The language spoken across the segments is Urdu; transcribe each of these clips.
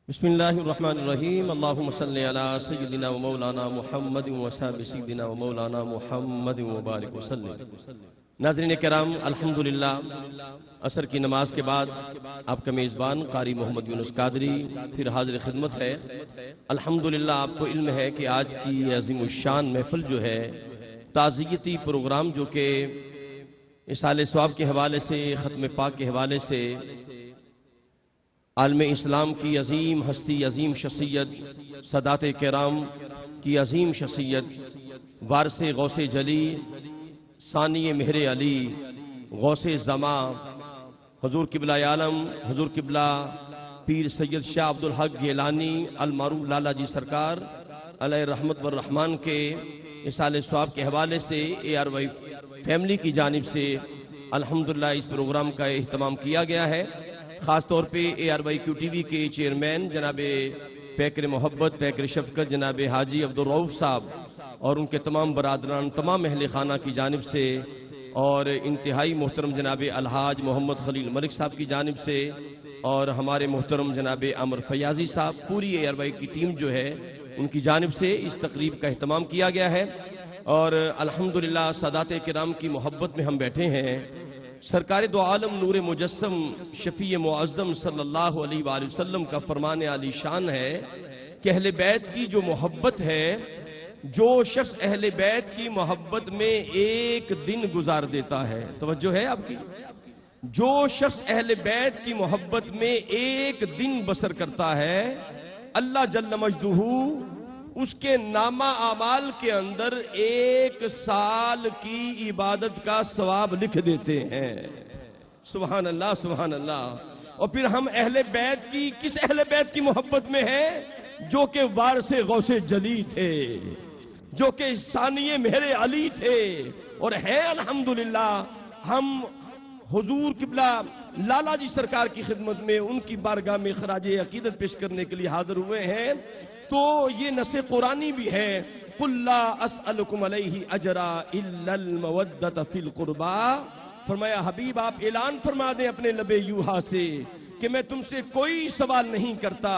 بسم اللہ الرحمن الرحیم اللہم صلی علی سیدنا و مولانا محمد و صحابہ سیدنا و مولانا محمد و بارک وسلم۔ ناظرین کرام، الحمدللہ عصر کی نماز کے بعد آپ کا میزبان قاری محمد یونس قادری پھر حاضر خدمت ہے۔ الحمدللہ آپ کو علم ہے کہ آج کی عظیم الشان محفل جو ہے تعزیتی پروگرام، جو کہ اصالِ ثواب کے حوالے سے، ختم پاک کے حوالے سے، عالم اسلام کی عظیم ہستی، عظیم شخصیت، سادات کرام کی عظیم شخصیت، وارث غوث جلی، ثانی مہر علی، غوث زمان، حضور قبلہ عالم، حضور قبلہ پیر سید شاہ عبدالحق گیلانی المعروف لالا جی سرکار علیہ رحمت والرحمان کے اصالِ ثواب کے حوالے سے ARY فیملی کی جانب سے الحمدللہ اس پروگرام کا اہتمام کیا گیا ہے۔ خاص طور پہ ARY QTV کے چیئرمین جناب پیکر محبت، پیکر شفقت، جناب حاجی عبدالرؤف صاحب اور ان کے تمام برادران، تمام اہل خانہ کی جانب سے، اور انتہائی محترم جناب الحاج محمد خلیل ملک صاحب کی جانب سے، اور ہمارے محترم جناب عمر فیاضی صاحب، پوری ARY کی ٹیم جو ہے ان کی جانب سے اس تقریب کا اہتمام کیا گیا ہے۔ اور الحمدللہ سادات کرام کی محبت میں ہم بیٹھے ہیں۔ سرکار دو عالم نور مجسم شفیع معظم صلی اللہ علیہ وآلہ وسلم کا فرمان عالی شان ہے کہ اہل بیت کی جو محبت ہے، جو شخص اہل بیت کی محبت میں ایک دن گزار دیتا ہے، توجہ ہے آپ کی، جو شخص اہل بیت کی محبت میں ایک دن بسر کرتا ہے، اللہ جل مجدہ اس کے نامہ اعمال کے اندر 1 سال کی عبادت کا ثواب لکھ دیتے ہیں۔ سبحان اللہ، سبحان اللہ۔ اور پھر ہم اہل بیت کی، کس اہل بیت کی محبت میں ہیں؟ جو کہ وارث غوث جلی تھے، جو کہ ثانی مہر علی تھے، اور ہیں الحمدللہ ہم حضور قبلہ لالا جی سرکار کی خدمت میں، ان کی بارگاہ میں خراج عقیدت پیش کرنے کے لیے حاضر ہوئے ہیں۔ تو یہ نص قرآنی بھی ہے، قُلْ لَا أَسْأَلُكُمْ عَلَيْهِ أَجْرًا إِلَّا الْمَوَدَّةَ فِي الْقُرْبَى۔ فرمایا حبیب آپ اعلان فرما دیں اپنے لب یوحا سے کہ میں تم سے کوئی سوال نہیں کرتا،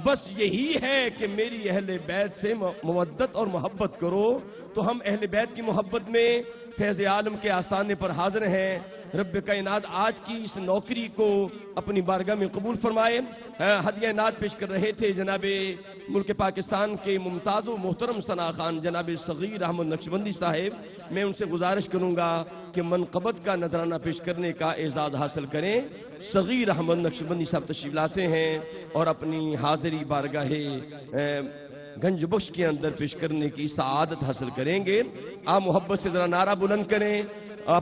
بس یہی ہے کہ میری اہل بیت سے مودت اور محبت کرو۔ تو ہم اہل بیت کی محبت میں فیض عالم کے آستانے پر حاضر ہیں۔ رب کائنات آج کی اس نوکری کو اپنی بارگاہ میں قبول فرمائے۔ ہدیہ نعت پیش کر رہے تھے جناب ملک پاکستان کے ممتاز و محترم ثنا خان جناب صغیر احمد نقشبندی صاحب۔ میں ان سے گزارش کروں گا کہ منقبت کا نذرانہ پیش کرنے کا اعزاز حاصل کریں۔ صغیر احمد نقشبندی صاحب تشریف لاتے ہیں اور اپنی حاضری بارگاہ گنج بخش کے اندر پیش کرنے کی سعادت حاصل کریں گے۔ آپ محبت سے ذرا نعرہ بلند کریں،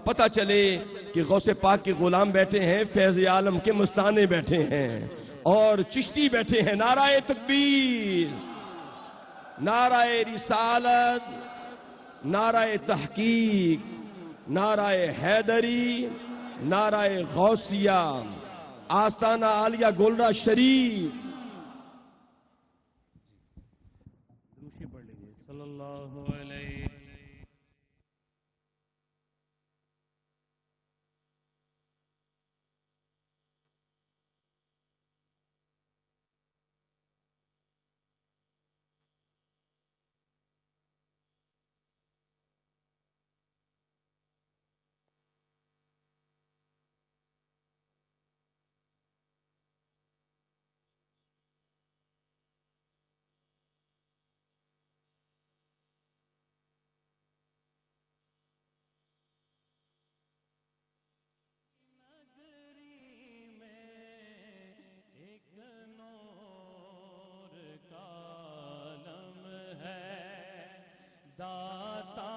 پتہ چلے کہ غوث پاک کے غلام بیٹھے ہیں، فیض عالم کے مستانے بیٹھے ہیں، اور چشتی بیٹھے ہیں۔ نعرہ تکبیر، نعرہ رسالت، نعرہ تحقیق، نعرہ حیدری، نعرہ غوثیہ، آستانہ عالیہ گولڈا شریف۔ صلی اللہ علیہ داتا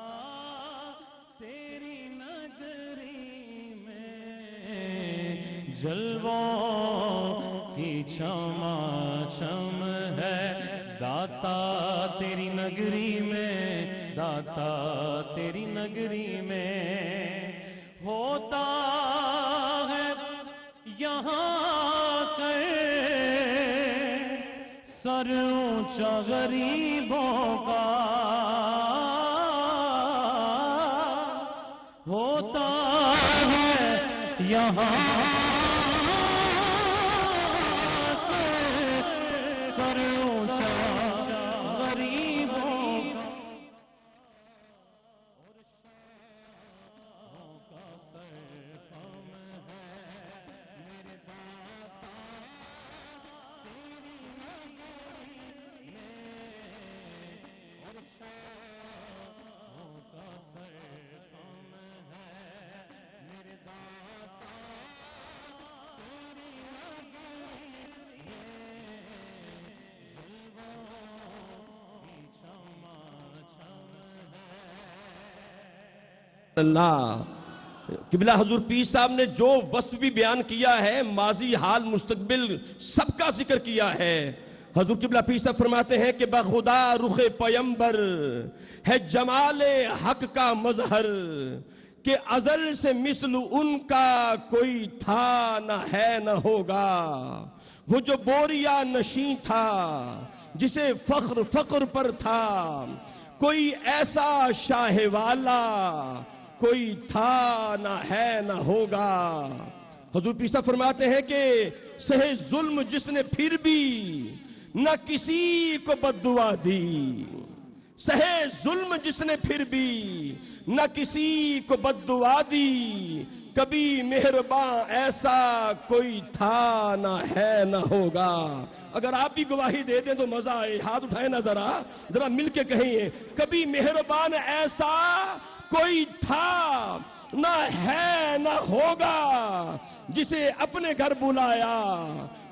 تیری نگری میں جلووں کی چماچم ہے، داتا تیری نگری میں، داتا تیری نگری میں ہوتا ہے یہاں کر سر اونچا غریبوں کا، ہوتا ہے یہاں اللہ قبلہ حضور پیر صاحب نے جو وصف بھی بیان کیا ہے، ماضی، حال، مستقبل سب کا ذکر کیا ہے۔ حضور قبلہ پیر صاحب فرماتے ہیں کہ بخدا رخ پیمبر ہے جمال حق کا مظہر، کہ ازل سے مثل ان کا کوئی تھا نہ ہے نہ ہوگا۔ وہ جو بوریا نشین تھا جسے فخر فخر پر تھا، کوئی ایسا شاہ والا کوئی تھا نہ ہے نہ ہوگا۔ حضور پیر صاحب فرماتے ہیں کہ سہے ظلم جس نے پھر بھی نہ کسی کو بد دعا دی، سہے ظلم جس نے پھر بھی نہ کسی کو بد دعا دی، کبھی مہرباں ایسا کوئی تھا نہ ہے نہ ہوگا۔ اگر آپ بھی گواہی دے دیں تو مزہ آئے، ہاتھ اٹھائیں نا ذرا مل کے کہیں، کبھی مہربان ایسا کوئی تھا نہ ہے نہ ہوگا، جسے اپنے گھر بلایا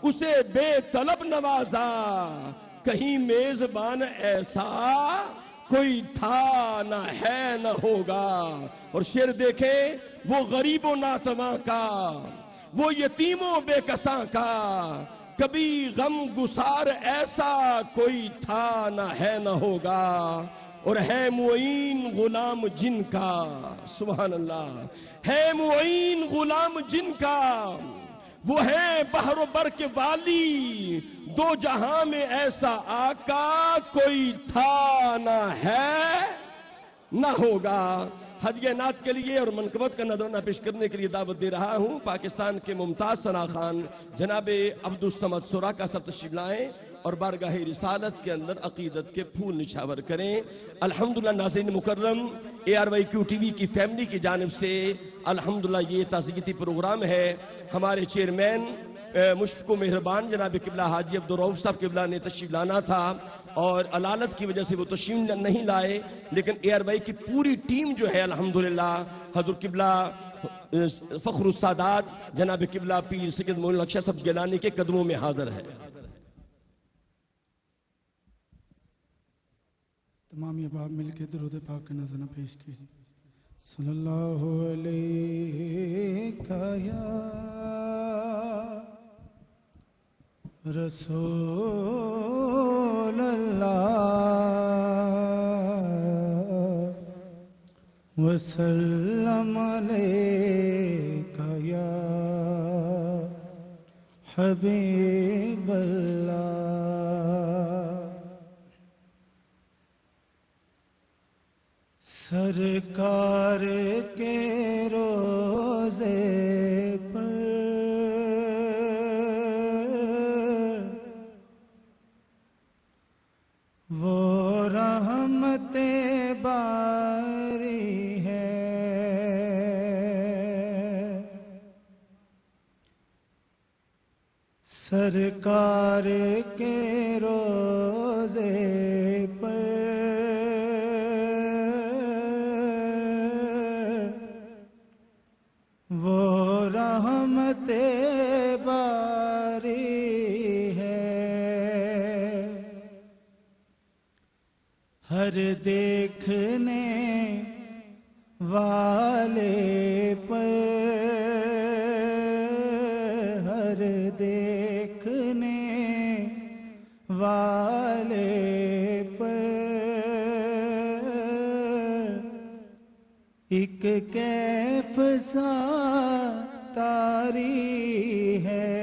اسے بے طلب نوازا، کہیں میزبان ایسا کوئی تھا نہ ہے نہ ہوگا۔ اور شعر دیکھیں، وہ غریب و ناتواں کا، وہ یتیم و بے کساں کا، کبھی غم گسار ایسا کوئی تھا نہ ہے نہ ہوگا۔ اور ہے معین غلام جن کا، سبحان اللہ، ہے معین غلام جن کا، وہ ہے بحر و بر کے والی، دو جہاں میں ایسا آقا کوئی تھا نہ ہے نہ ہوگا۔ ہدیہ نعت کے لیے اور منقبت کا نذرانہ پیش کرنے کے لیے دعوت دے رہا ہوں پاکستان کے ممتاز ثنا خان جناب عبدالصمد سورا کا سب تشریف لائیں اور بارگاہ رسالت کے اندر عقیدت کے پھول نچھاور کریں۔ الحمدللہ ناظرین مکرم، ARYQ TV کی فیملی کی جانب سے الحمدللہ یہ تعزیتی پروگرام ہے۔ ہمارے چیئرمین مشفق و مہربان جناب قبلہ حاجی عبدالرؤف صاحب قبلہ نے تشریف لانا تھا اور علالت کی وجہ سے وہ تشریف نہیں لائے، لیکن ARY کی پوری ٹیم جو ہے الحمدللہ حضور قبلہ فخر السادات جناب قبلہ پیر سید معین الحق شاہ صاحب گیلانی کے قدموں میں حاضر ہے۔ تمام یہ باپ مل کے درود پاک کا نذرانہ پیش کیجیے۔ صلی اللہ علیہ یا رسول اللہ وسلم علیک یا حبیب اللہ۔ سرکار کے روزے پر وہ رحمت باری ہے، سرکار کے روزے پر وہ رحمت باری ہے، ہر دیکھنے والے پر، ہر دیکھنے والے پر ایک کیف سا تاری ہے،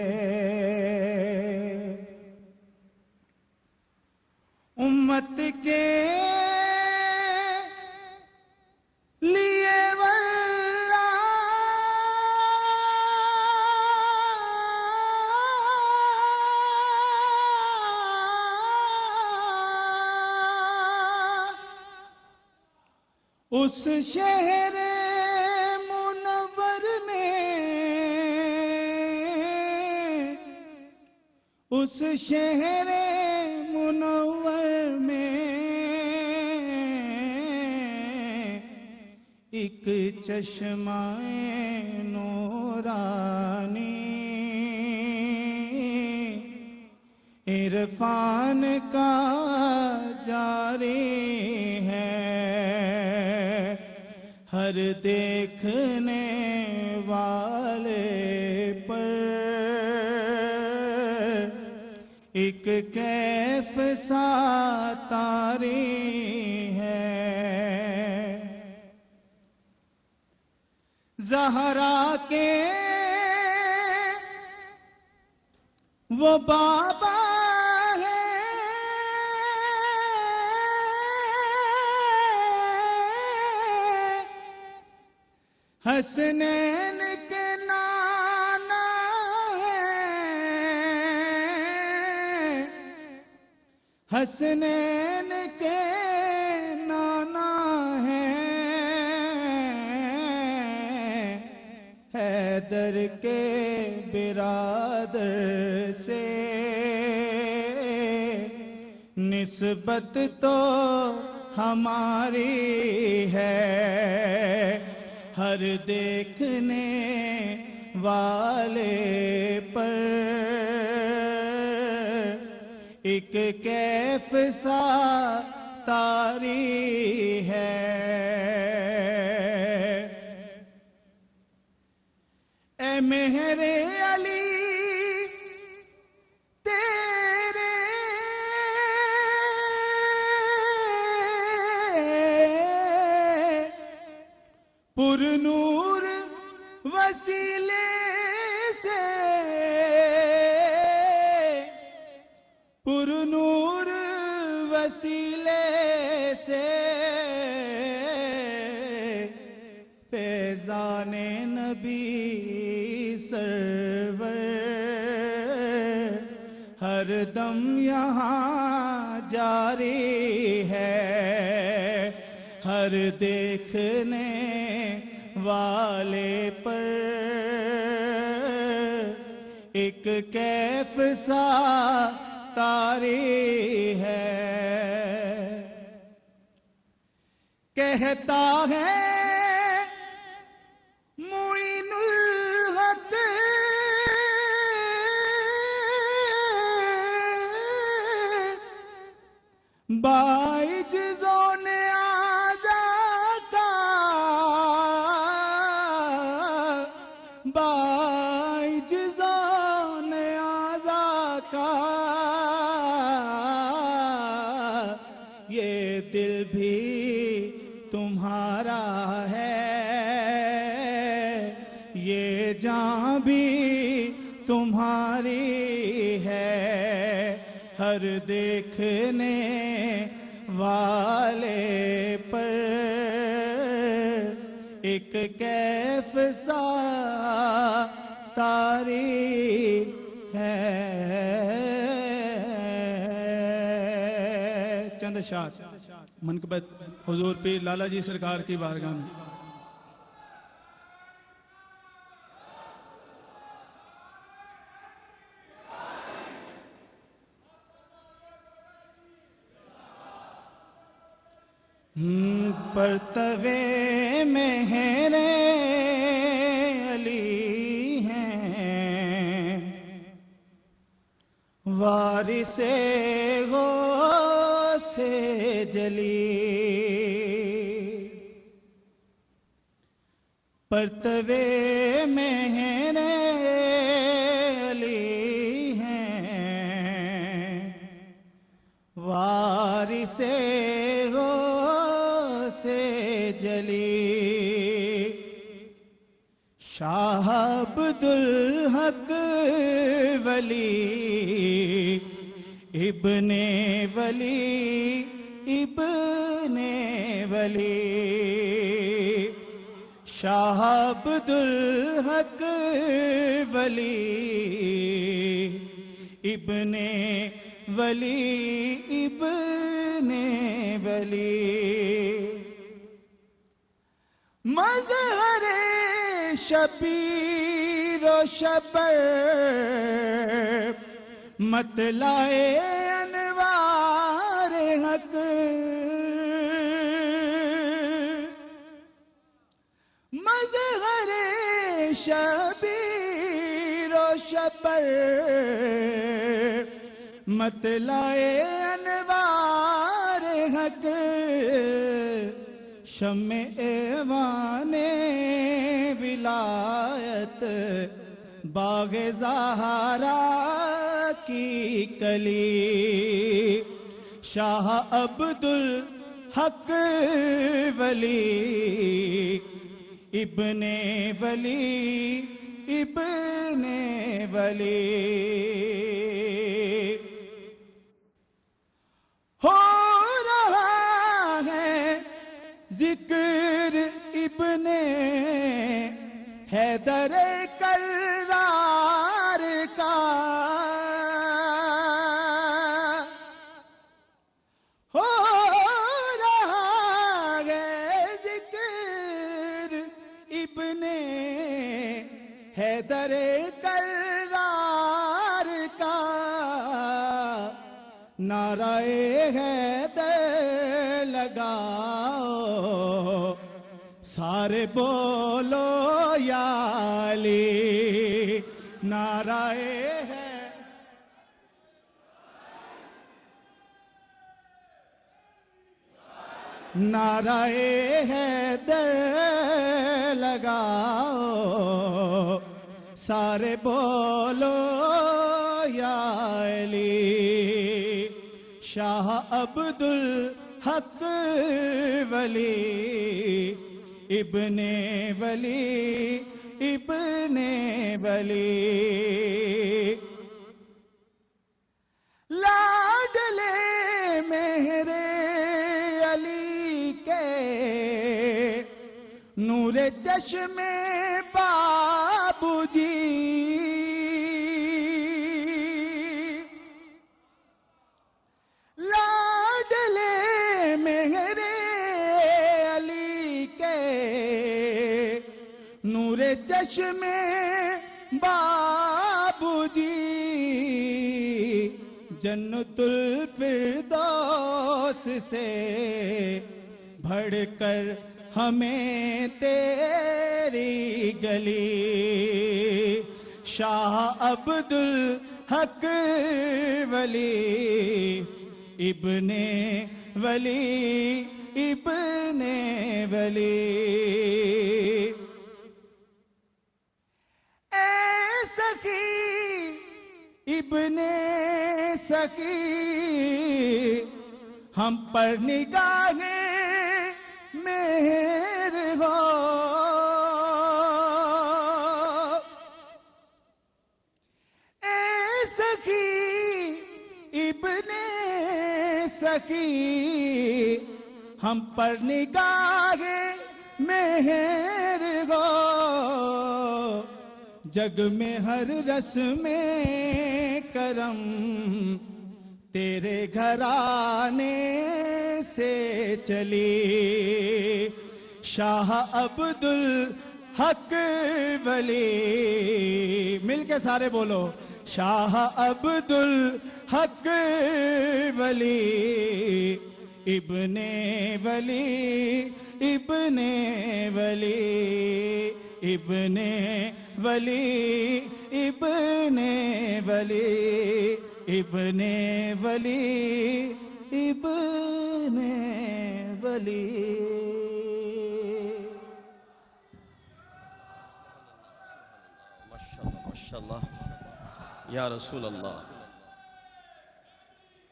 امت کے لیے واللہ اس شہر منور میں، اس شہر منور میں ایک چشمہ نورانی عرفان کا جاری ہے، ہر ہر دیکھنے والے پر ایک کیف سا طاری ہے، زہرا کے وہ بابا ہے، حسنین کے نانا ہے، حسنین کے نانا ہے، حیدر کے برادر سے نسبت تو ہماری ہے، ہر دیکھنے والے پر ایک کیف سا طاری ہے۔ اے مہر علی تیرے پر نور وسیلے سے، پر نور وسیلے سے فیضان نبی سرور ہر دم یہاں جاری ہے، ہر دیکھنے والے پر ایک کیف سا طاری ہے۔ کہتا ہے معین الحق باعجزون اعضاء کا، باعجزون اعضاء کا، یہ دل بھی تمہارا ہے، یہ جان بھی تمہاری ہے، ہر دیکھنے والے پر ایک کیف سا طاری ہے۔ چند اشعار منقبت حضور پیر لالا جی سرکار کی بارگاہ میں۔ پرتوے مہر علی ہیں، وارث غوث جلی، پرتوے مہر علی ہیں، وارث سے جلی، شاہ عبدالحق ولی ابن ولی ابن ولی، شاہ عبدالحق ولی ابن ولی ابن ولی، مظہر شبیر و شبر مطلع انوار حق، مظہر شبیر و شبر مطلع انوار حق، شمع ایوان ولایت باغ زہرا کی کلی شاہ عبدالحق ولی ابن ولی ابن ولی ہو رہا ہے ذکر ابن حیدر کرار کا ہو رہا ہے ذکر ابن حیدر کرار کا نعرہ حیدر لگاؤ سارے بولو یا علی نعرہ نعرہ حیدر لگاؤ سارے بولو یا علی شاہ عبدالحق ولی ابن ولی ابن ولی لاڈلے میرے علی کے نور چشم بابو جی لاڈلے میرے علی کے نور چشم بابو جی جنت الفردوس سے بڑھ کر ہمیں تیری گلی شاہ عبدالحق ولی ابن ولی ابن ولی اے سخی ابن سخی ہم پر نگاہ مہر ہو اے سخی ابن سخی ہم پر نگاہ مہر ہو جگ میں ہر رسم کرم تیرے گھرانے سے چلی شاہ عبدالحق ولی مل کے سارے بولو شاہ عبدالحق ولی ابن ولی ابن ولی ابن ولی ابن ولی ابن ولی ابن ولی ماشاءاللہ یا رسول اللہ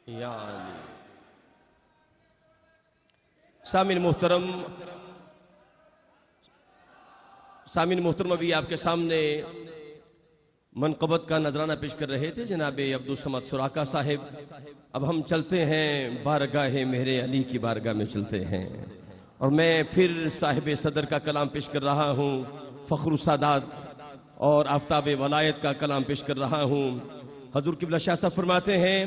یا علی سامعین محترم ابھی آپ کے سامنے منقبت کا نذرانہ پیش کر رہے تھے جناب عبدالصمد سراقہ صاحب اب ہم چلتے ہیں بارگاہ مہر علی کی بارگاہ میں چلتے ہیں اور میں پھر صاحب صدر کا کلام پیش کر رہا ہوں فخر السادات اور آفتاب ولایت کا کلام پیش کر رہا ہوں حضور قبلہ شاہ صاحب فرماتے ہیں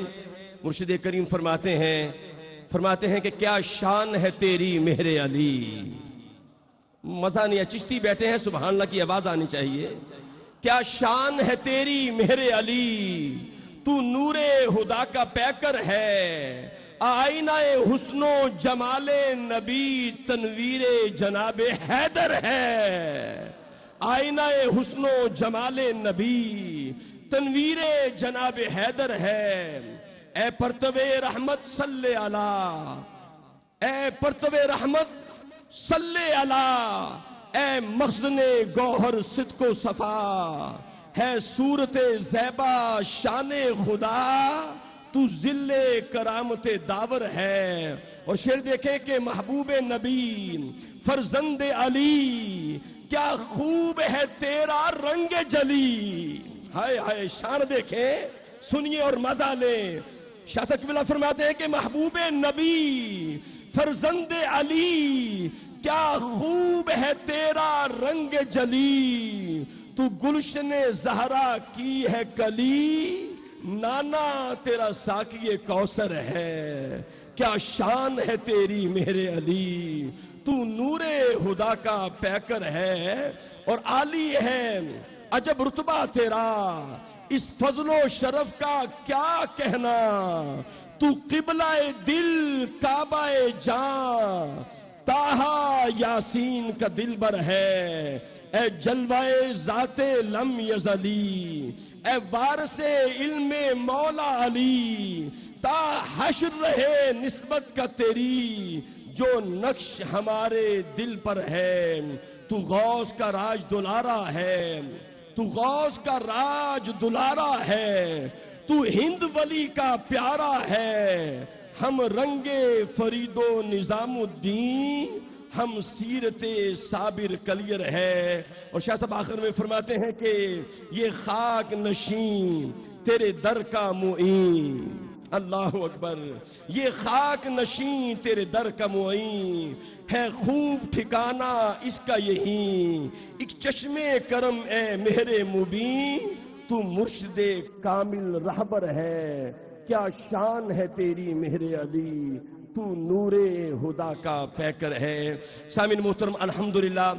مرشد کریم فرماتے ہیں کہ کیا شان ہے تیری مہر علی مزہ نہیں ہے چشتی بیٹھے ہیں سبحان اللہ کی آواز آنی چاہیے کیا شان ہے تیری مہر علی تو نور خدا کا پیکر ہے آئینہ حسن و جمال نبی تنویر جناب حیدر ہے آئینہ حسن و جمال نبی تنویر جناب حیدر ہے اے پرتو رحمت صلی اللہ اے پرتو رحمت صلی علی اے مخزن گوہر صدق و صفا، ہے صورت زیبا شان خدا، تو ذل کرامت داور ہے۔ اور شعر دیکھیں کہ محبوب نبی فرزند علی، کیا خوب ہے تیرا رنگ جلی۔ ہائے ہائے، شان دیکھیں، سنیے اور مزہ لیں۔ شاہ صاحب قبلہ فرماتے ہیں کہ محبوب نبی فرزند علی، کیا خوب ہے تیرا رنگ جلی، تو گلشن زہرا کی ہے کلی، نانا تیرا ساقی کوثر ہے، کیا شان ہے تیری مہر علی، تو نور خدا کا پیکر ہے، اور عالی ہے عجب رتبہ تیرا، اس فضل و شرف کا کیا کہنا، تو قبلہ دل کعبہ جاں، طٰہٰ یاسین کا دلبر ہے، اے جلوہ ذات لم یزلی، اے وارث علم مولا علی، تا حشر رہے نسبت کا تیری، جو نقش ہمارے دل پر ہے، تو غوث کا راج دلارا ہے، تو غوث کا راج دلارا ہے، تو ہند ولی کا پیارا ہے، ہم رنگ فرید و نظام الدین، ہم سیرت صابر کلیر ہے۔ اور شاہ صاحب آخر میں فرماتے ہیں کہ یہ خاک نشین تیرے در کا معین، اللہ اکبر، یہ خاک نشین تیرے در کا معین ہے، خوب ٹھکانہ اس کا یہی، ایک چشم کرم اے مہر مبین، تو مرشد کامل رہبر ہے، کیا شان ہے تیری مہر علی، تو نور خدا کا پیکر ہے۔ سامعین محترم، الحمدللہ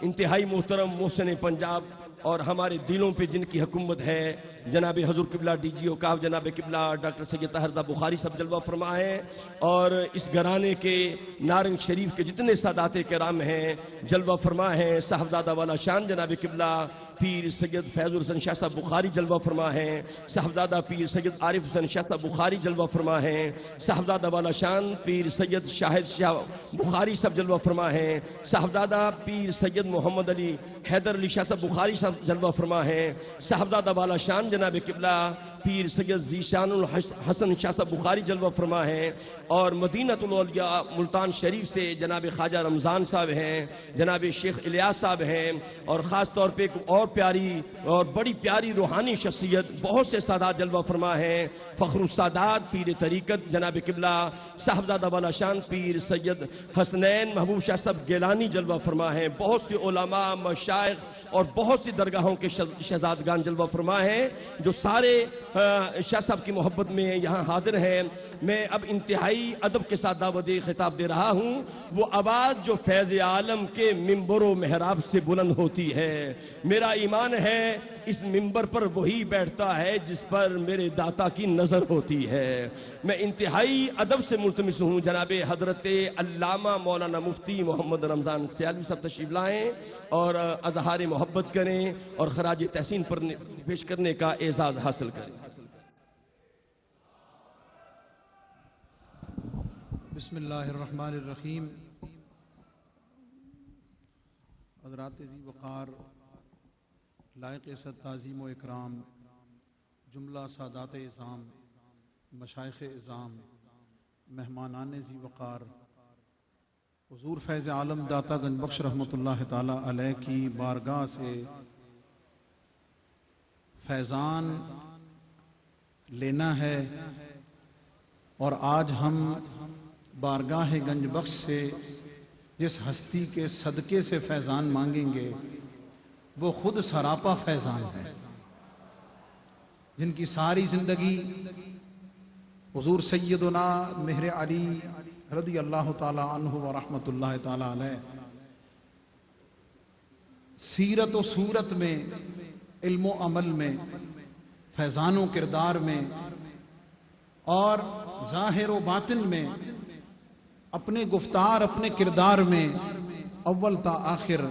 انتہائی محترم محسن پنجاب اور ہمارے دلوں پہ جن کی حکومت ہے، جناب حضور قبلہ ڈی جی اوقاف جناب قبلہ ڈاکٹر سید طاہر بخاری صاحب جلوہ فرما ہے، اور اس گھرانے کے نارنگ شریف کے جتنے سادات کرام ہیں جلوہ فرما ہیں، صاحبزادہ والا شان جناب قبلہ پیر سید فیض الحسن شاہ صاحب بخاری جلوہ فرما ہیں، صاحبزادہ پیر سید عارف حسن شاہ صاحب بخاری جلوہ فرما ہیں، صاحبزادہ والا شان پیر سید شاہد شاہ بخاری صاحب جلوہ فرما ہیں، صاحبزادہ پیر سید محمد علی حیدر علی شاہ صاحب بخاری صاحب جلوہ فرما ہیں، صاحبزادہ والا شان جناب قبلہ پیر سید ذیشان الحسن شاہ صاحب بخاری جلوہ فرما ہیں، اور مدینۃ الاولیاء ملتان شریف سے جناب خواجہ رمضان صاحب ہیں، جناب شیخ الیاس صاحب ہیں، اور خاص طور پہ ایک اور پیاری اور بڑی پیاری روحانی شخصیت بہت سے سادات جلوہ فرما ہیں، فخر السادات پیر طریقت جناب قبلہ صاحبزادہ والا شان پیر سید حسنین محبوب شاہ صاحب گیلانی جلوہ فرما ہیں، بہت سے علماء مشائخ اور بہت سی درگاہوں کے شہزادگان جلوہ فرما ہیں، جو سارے شاہ صاحب کی محبت میں یہاں حاضر ہیں۔ میں اب انتہائی ادب کے ساتھ دعوت خطاب دے رہا ہوں، وہ آواز جو فیض عالم کے ممبر و محراب سے بلند ہوتی ہے، میرا ایمان ہے اس ممبر پر وہی بیٹھتا ہے جس پر میرے داتا کی نظر ہوتی ہے۔ میں انتہائی ادب سے ملتمس ہوں جناب حضرت علامہ مولانا مفتی محمد رمضان سیالوی صاحب تشریف لائیں اور اظہار محبت کریں اور خراج تحسین پر پیش کرنے کا اعزاز حاصل کریں۔ بسم اللہ الرحمن الرحیم۔ حضرات ذی وقار، لائق عزت تعظیم و اکرام، جملہ سادات اعظام، مشائخ اعظام، مہمانان ذی وقار، حضور فیض عالم داتا گنج بخش رحمۃ اللہ تعالی علیہ کی بارگاہ سے فیضان لینا ہے، اور آج ہم بارگاہ گنج بخش سے جس ہستی کے صدقے سے فیضان مانگیں گے وہ خود سراپا فیضان ہے، جن کی ساری زندگی حضور سیدنا مہر علی رضی اللہ تعالی عنہ و رحمت اللہ تعالی علیہ سیرت و صورت میں، علم و عمل میں، فیضان و کردار میں اور ظاہر و باطن میں، اپنے گفتار اپنے کردار میں اول تا آخر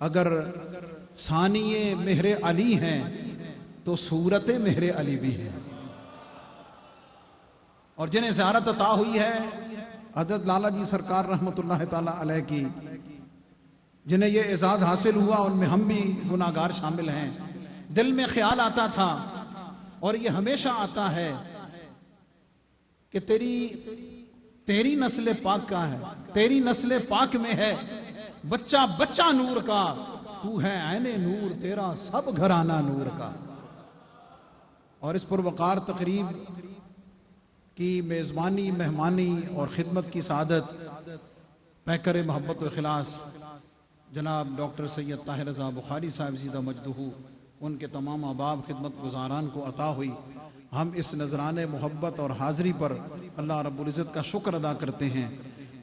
اگر ثانی مہر علی ہیں تو صورت مہر علی بھی ہے، اور جنہیں زیارت عطا ہوئی ہے حضرت لالا جی سرکار رحمۃ اللہ تعالی علیہ کی جنہیں یہ اعزاز حاصل ہوا، ان میں ہم بھی گناہگار شامل ہیں. دل میں خیال آتا تھا اور یہ ہمیشہ آتا ہے کہ تیری نسل پاک کا ہے، تیری نسل پاک میں ہے بچہ بچہ نور کا، تو ہے عین نور، تیرا سب گھرانہ نور کا. اور اس پروقار تقریب کی میزبانی، مہمانی اور خدمت کی سعادت پیکر محبت و اخلاص جناب ڈاکٹر سید طاہر رضا بخاری صاحب زیدہ مجدہ ان کے تمام احباب خدمت گزاران کو عطا ہوئی. ہم اس نذران محبت اور حاضری پر اللہ رب العزت کا شکر ادا کرتے ہیں.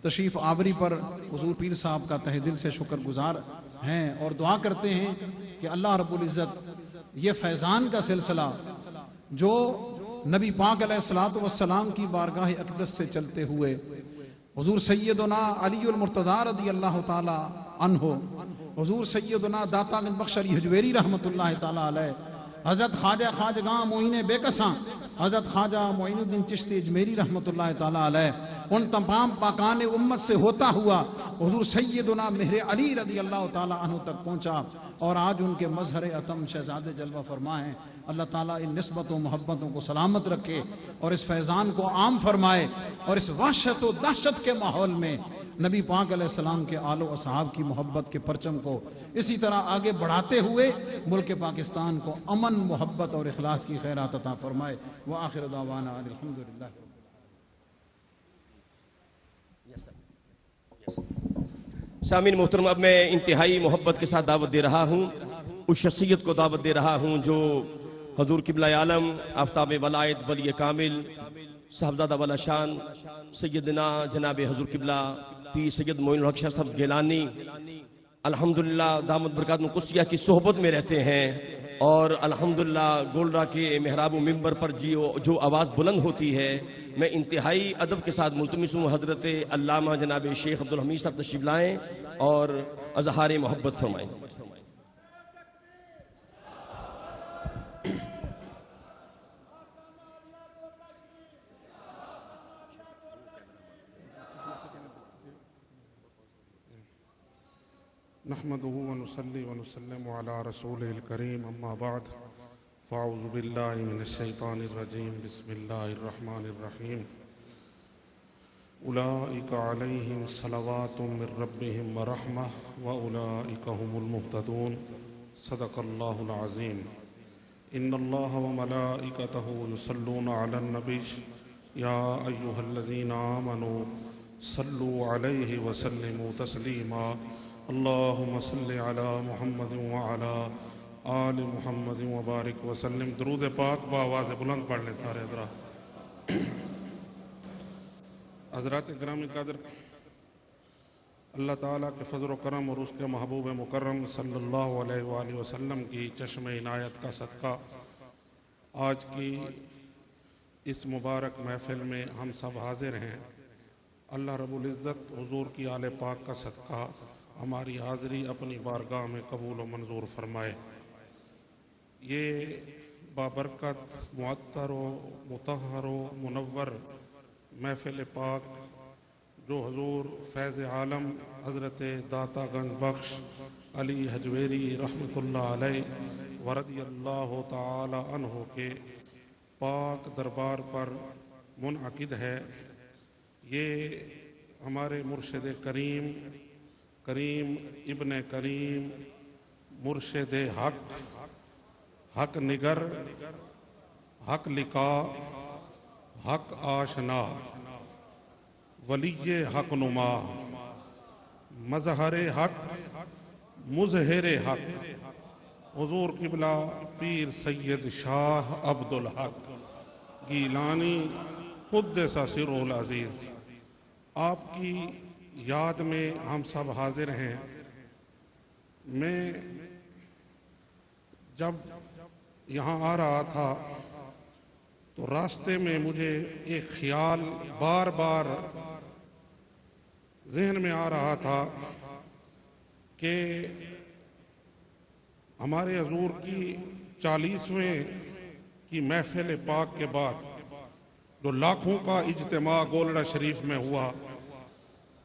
تشریف آوری پر حضور پیر صاحب کا تہ دل سے شکر گزار ہیں اور دعا کرتے ہیں کہ اللہ رب العزت یہ فیضان کا سلسلہ جو نبی پاک علیہ الصلوۃ والسلام کی بارگاہ اقدس سے چلتے ہوئے حضور سیدنا علی المرتضیٰ رضی اللہ تعالی عنہ، حضور سیدنا داتا گنج بخش علی حجویری رحمۃ اللہ تعالی علیہ، حضرت خواجہ خواجگاں معین بے کساں حضرت خواجہ معین الدین چشتی اجمیری رحمۃ اللہ تعالی علیہ، ان تمام پاکان امت سے ہوتا ہوا حضور سیدنا مہر علی رضی اللہ تعالی عنہ تک پہنچا اور آج ان کے مظہر اتم شہزاد جلوہ فرما ہیں. اللہ تعالیٰ ان نسبت و محبتوں کو سلامت رکھے اور اس فیضان کو عام فرمائے اور اس وحشت و دہشت کے ماحول میں نبی پاک علیہ السلام کے آل و اصحاب کی محبت کے پرچم کو اسی طرح آگے بڑھاتے ہوئے ملک پاکستان کو امن، محبت اور اخلاص کی خیرات عطا فرمائے. وآخر دعوانا الحمدللہ. سامعین محترم، اب میں انتہائی محبت کے ساتھ دعوت دے رہا ہوں، اس شخصیت کو دعوت دے رہا ہوں جو حضور قبلہ عالم آفتاب ولایت ولی کامل صاحبزادہ والا شان سیدنا جناب حضور قبلہ پیر سید معین الحق شاہ صاحب گیلانی الحمدللہ دامت برکات قدسیہ کی صحبت میں رہتے ہیں اور الحمدللہ گولڈا کے محراب و ممبر پر جو آواز بلند ہوتی ہے، میں انتہائی ادب کے ساتھ ملتمس ہوں حضرت علامہ جناب شیخ عبدالحمید صاحب تشریف لائیں اور اظہار محبت فرمائیں. نحمده ونصلي ونسلم على رسوله الكريم اما بعد فاعوذ بالله من الشيطان الرجيم بسم الله الرحمن الرحيم اولئك عليهم صلوات من ربهم ورحمة واولئك هم المهتدون صدق الله العظيم. ان الله وملائكته يصلون على النبي يا ايها الذين آمنوا صلوا عليه وسلموا تسليما اللهم صل على محمد وعلى آل محمد وبارک وسلم. درود پاک بآواز بلند پڑھ لیں سارے حضرات. حضرات گرامی قدر، اللہ تعالیٰ کے فضل و کرم اور اس کے محبوب مکرم صلی اللہ علیہ وآلہ وسلم کی چشم عنایت کا صدقہ آج کی اس مبارک محفل میں ہم سب حاضر ہیں. اللہ رب العزت حضور کی آل پاک کا صدقہ ہماری حاضری اپنی بارگاہ میں قبول و منظور فرمائے. یہ بابرکت، معطر و مطہر و منور محفل پاک جو حضور فیض عالم حضرت داتا گنج بخش علی حجویری رحمۃ اللہ علیہ ورضی اللہ تعالی عنہ کے پاک دربار پر منعقد ہے، یہ ہمارے مرشد کریم ابن کریم مرشد حق، حق نگر، حق لقا، حق آشنا، ولی حق نما، مظہر حق، مظہر حق حضور قبلہ پیر سید شاہ عبدالحق گیلانی قدس سرہ العزیز، آپ کی یاد میں ہم سب حاضر ہیں. میں جب یہاں آ رہا تھا تو راستے میں مجھے ایک خیال بار بار ذہن میں آ رہا تھا کہ ہمارے حضور کی 40ویں کی محفل پاک کے بعد جو لاکھوں کا اجتماع گولڈا شریف میں ہوا،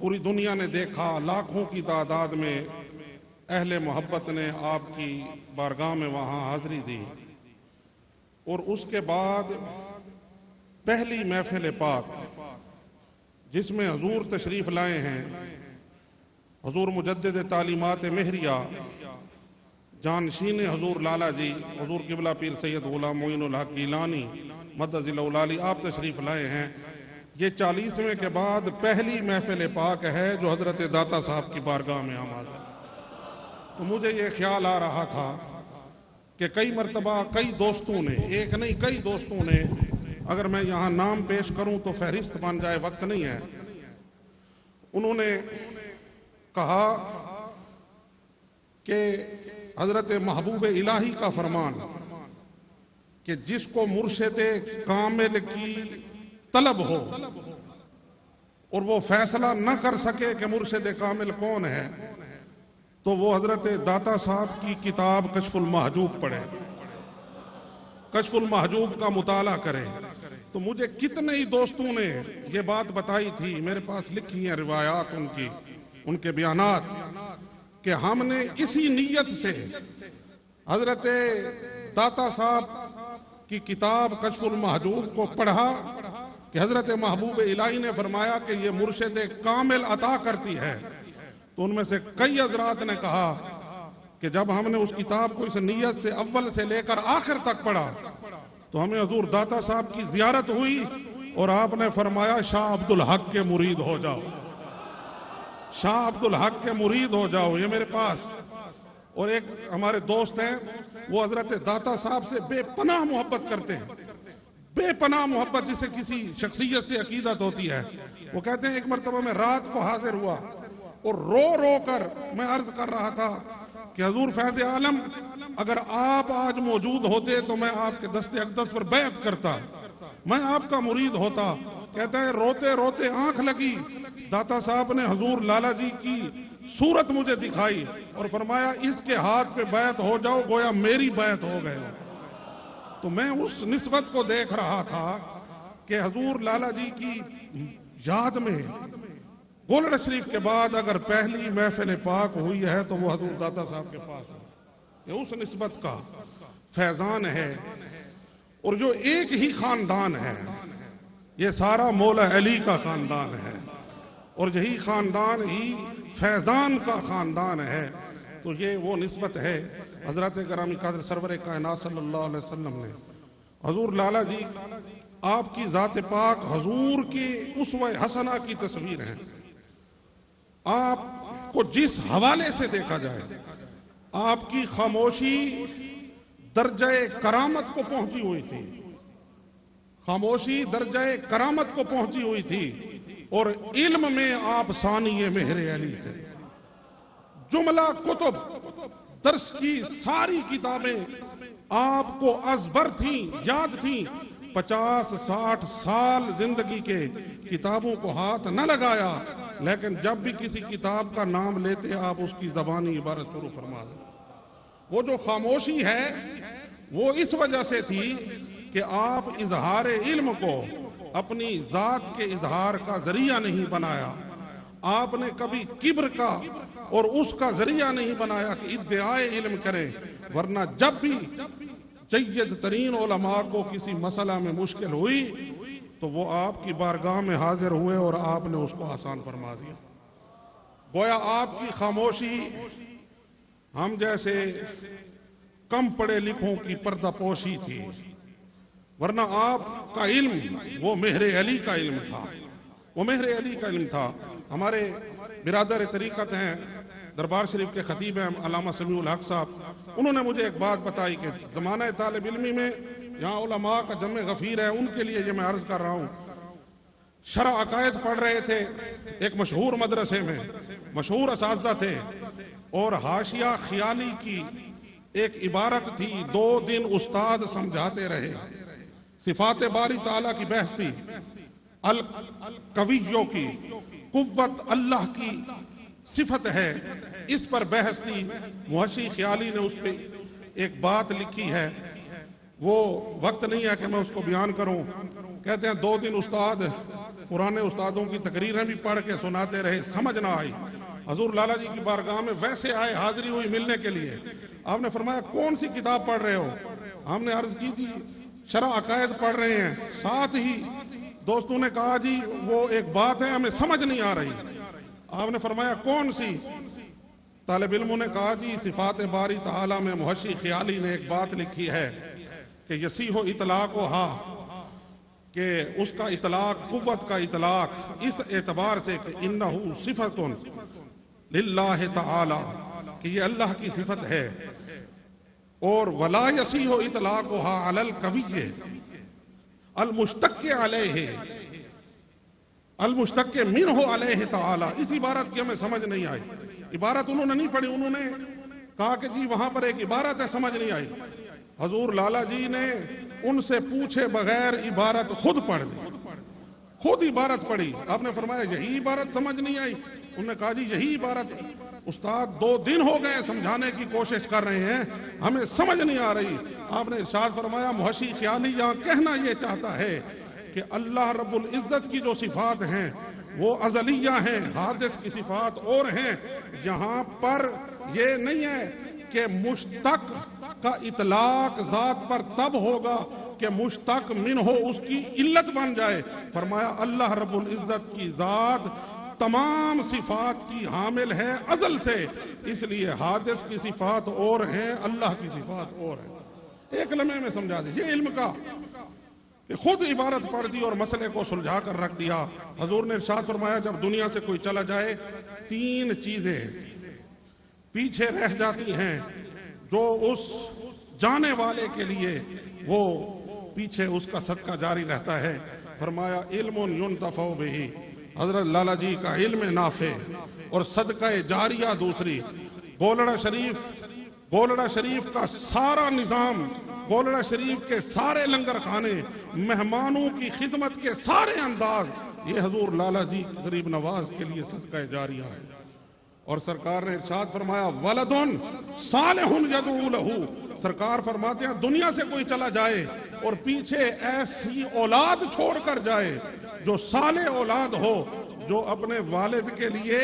پوری دنیا نے دیکھا، لاکھوں کی تعداد میں اہل محبت نے آپ کی بارگاہ میں وہاں حاضری دی، اور اس کے بعد پہلی محفل پاک جس میں حضور تشریف لائے ہیں، حضور مجدد تعلیمات مہریہ جانشین حضور لالا جی حضور قبلہ پیر سید غلام معین الحق گیلانی مدد الاولالی آپ تشریف لائے ہیں۔ یہ 40ویں کے بعد پہلی محفل پاک ہے جو حضرت داتا صاحب کی بارگاہ میں ہم حاضر۔ تو مجھے یہ خیال آ رہا تھا کہ کئی مرتبہ کئی دوستوں نے، ایک نہیں کئی دوستوں نے، اگر میں یہاں نام پیش کروں تو فہرست بن جائے، وقت نہیں ہے، انہوں نے کہا کہ حضرت محبوب الہی کا فرمان کہ جس کو مرشد کامل کی طلب ہو اور وہ فیصلہ نہ کر سکے کہ مرشد کامل کون ہے، تو وہ حضرت داتا صاحب کی کتاب کشف المحجوب پڑھے، کشف المحجوب کا مطالعہ کرے۔ تو مجھے کتنے ہی دوستوں نے یہ بات بتائی تھی، میرے پاس لکھی ہیں روایات ان کی، ان کے بیانات، کہ ہم نے اسی نیت سے حضرت داتا صاحب کی کتاب کشف المحجوب کو پڑھا کہ حضرت محبوب الہی نے فرمایا کہ یہ مرشد کامل عطا کرتی ہے۔ تو ان میں سے کئی حضرات نے کہا کہ جب ہم نے اس کتاب کو اس نیت سے اول سے لے کر آخر تک پڑھا تو ہمیں حضور داتا صاحب کی زیارت ہوئی، اور آپ نے فرمایا شاہ عبدالحق کے مرید ہو جاؤ، شاہ عبدالحق کے مرید ہو جاؤ۔ یہ میرے پاس، اور ایک ہمارے دوست ہیں وہ حضرت داتا صاحب سے بے پناہ محبت کرتے ہیں، بے پناہ محبت جسے کسی شخصیت سے عقیدت ہوتی ہے۔ وہ کہتے ہیں ایک مرتبہ میں رات کو حاضر ہوا اور رو رو کر میں عرض کر رہا تھا کہ حضور فیض عالم اگر آپ آج موجود ہوتے تو میں آپ کے دست اقدس پر بیعت کرتا، میں آپ کا مرید ہوتا۔ کہتا ہے روتے روتے آنکھ لگی، داتا صاحب نے حضور لالا جی کی صورت مجھے دکھائی اور فرمایا اس کے ہاتھ پہ بیعت ہو جاؤ، گویا میری بیعت ہو گئے۔ تو میں اس نسبت کو دیکھ رہا تھا کہ حضور لالا جی کی یاد میں گولڑا شریف کے بعد اگر پہلی محفل پاک ہوئی ہے تو وہ حضور داتا صاحب کے پاس ہے۔ یہ اس نسبت کا فیضان ہے، اور جو ایک ہی خاندان ہے، یہ سارا مولا علی کا خاندان ہے، اور یہی خاندان ہی فیضان کا خاندان ہے۔ تو یہ وہ نسبت ہے۔ حضرت گرامی قادر سرور کائنات صلی اللہ علیہ وسلم نے حضور لالا جی آپ کی ذات پاک حضور کی اسوہ حسنہ کی تصویر ہیں۔ آپ کو جس حوالے سے دیکھا جائے، آپ کی خاموشی درجہ کرامت کو پہنچی ہوئی تھی، خاموشی درجہ کرامت کو پہنچی ہوئی تھی، اور علم میں آپ ثانی مہر علی تھے۔ جملہ کتب درس کی ساری کتابیں آپ کو ازبر تھیں، یاد تھیں۔ 50-60 سال زندگی کے کتابوں کو ہاتھ نہ لگایا، لیکن جب بھی کسی کتاب کا نام لیتے آپ اس کی زبانی عبارت شروع فرما دیں۔ وہ جو خاموشی ہے وہ اس وجہ سے تھی کہ آپ اظہار علم کو اپنی ذات کے اظہار کا ذریعہ نہیں بنایا، آپ نے کبھی کبر کا اور اس کا ذریعہ نہیں بنایا کہ ادعائے علم کریں، ورنہ جب بھی جید ترین علماء کو کسی مسئلہ میں مشکل ہوئی تو وہ آپ کی بارگاہ میں حاضر ہوئے اور آپ نے اس کو آسان فرما دیا۔ گویا آپ کی خاموشی ہم جیسے کم پڑھے لکھوں کی پردہ پوشی تھی، ورنہ آپ کا علم وہ مہر علی کا علم تھا، وہ مہر علی کا علم تھا۔ ہمارے برادر طریقت ہیں، دربار شریف کے خطیب ہیں علامہ سمیع الحق صاحب، انہوں نے مجھے ایک بات بتائی کہ زمانہ طالب علمی میں یہاں علماء کا جمع غفیر ہے، ان کے لیے یہ میں عرض کر رہا ہوں، شرع عقائد پڑھ رہے تھے ایک مشہور مدرسے میں، مشہور اساتذہ تھے، اور حاشیہ خیالی کی ایک عبارت تھی، 2 دن استاد سمجھاتے رہے، صفات باری تعالیٰ کی بحث تھی، القویوں کی قوت اللہ کی صفت ہے، اس پر بحث تھی۔ محشی خیالی نے اس پہ ایک بات لکھی ہے، وہ وقت نہیں ہے کہ میں اس کو بیان کروں، کہتے ہیں 2 دن استاد پرانے استادوں کی تقریریں بھی پڑھ کے سناتے رہے، سمجھ نہ آئی۔ حضور لالا جی کی بارگاہ میں ویسے آئے، حاضری ہوئی ملنے کے لیے۔ آپ نے فرمایا کون سی کتاب پڑھ رہے ہو؟ ہم نے عرض کی تھی شرح عقائد پڑھ رہے ہیں۔ ساتھ ہی دوستوں نے کہا جی وہ ایک بات ہے ہمیں سمجھ نہیں آ رہی۔ آپ نے فرمایا کون سی؟ طالب علموں نے کہا جی صفات باری تعالیٰ میں محشی خیالی نے ایک بات لکھی ہے کہ یسیح اطلاق و ہا، کہ اس کا اطلاق قوت کا اطلاق اس اعتبار سے کہ انہو صفت للہ تعالی، کہ یہ اللہ کی صفت ہے، اور ولا یسیح اطلاقہا علی القوی المشتق علیہ المشتق منہ علیہ تعالی۔ اس عبارت کی ہمیں سمجھ نہیں آئی۔ عبارت انہوں نے نہیں پڑھی، انہوں نے کہا کہ جی وہاں پر ایک عبارت ہے سمجھ نہیں آئی۔ حضور لالا جی نے ان سے پوچھے بغیر عبارت خود پڑھ دی، خود عبارت پڑھی۔ آپ نے فرمایا یہی عبارت سمجھ نہیں آئی؟ انہوں نے کہا جی یہی عبارت استاد 2 دن ہو گئے سمجھانے کی کوشش کر رہے ہیں، ہمیں سمجھ نہیں آ رہی۔ آپ نے ارشاد فرمایا محشی خیالی یہاں کہنا یہ چاہتا ہے کہ اللہ رب العزت کی جو صفات ہیں وہ ازلیہ ہیں، حادث کی صفات اور ہیں۔ یہاں پر یہ نہیں ہے کہ مشتق کا اطلاق ذات پر تب ہوگا کہ مشتق من ہو اس کی علت بن جائے۔ فرمایا اللہ رب العزت کی ذات تمام صفات کی حامل ہے ازل سے، اس لیے حادث کی صفات اور ہیں، اللہ کی صفات اور ہیں۔ ایک لمحے میں سمجھا دیں یہ علم کا کہ خود عبارت پڑھ دی اور مسئلے کو سلجھا کر رکھ دیا۔ حضور نے ارشاد فرمایا جب دنیا سے کوئی چلا جائے 3 چیزیں پیچھے رہ جاتی ہیں جو اس جانے والے کے لیے وہ پیچھے اس کا صدقہ جاری رہتا ہے۔ فرمایا علم ينتفع بہ، حضرت لالا جی کا علم نافع اور صدقہ جاریہ دوسری۔ گولڑا شریف کا سارا نظام، گولڑا شریف کے سارے لنگر خانے، مہمانوں کی خدمت کے سارے انداز، یہ حضور لالا جی غریب نواز کے لیے صدقہ جاریہ ہے۔ اور سرکار نے ارشاد فرمایا ولد صالح یدعو لہ، سرکار فرماتے ہیں دنیا سے کوئی چلا جائے اور پیچھے ایسی اولاد چھوڑ کر جائے جو صالح اولاد ہو، جو اپنے والد کے لیے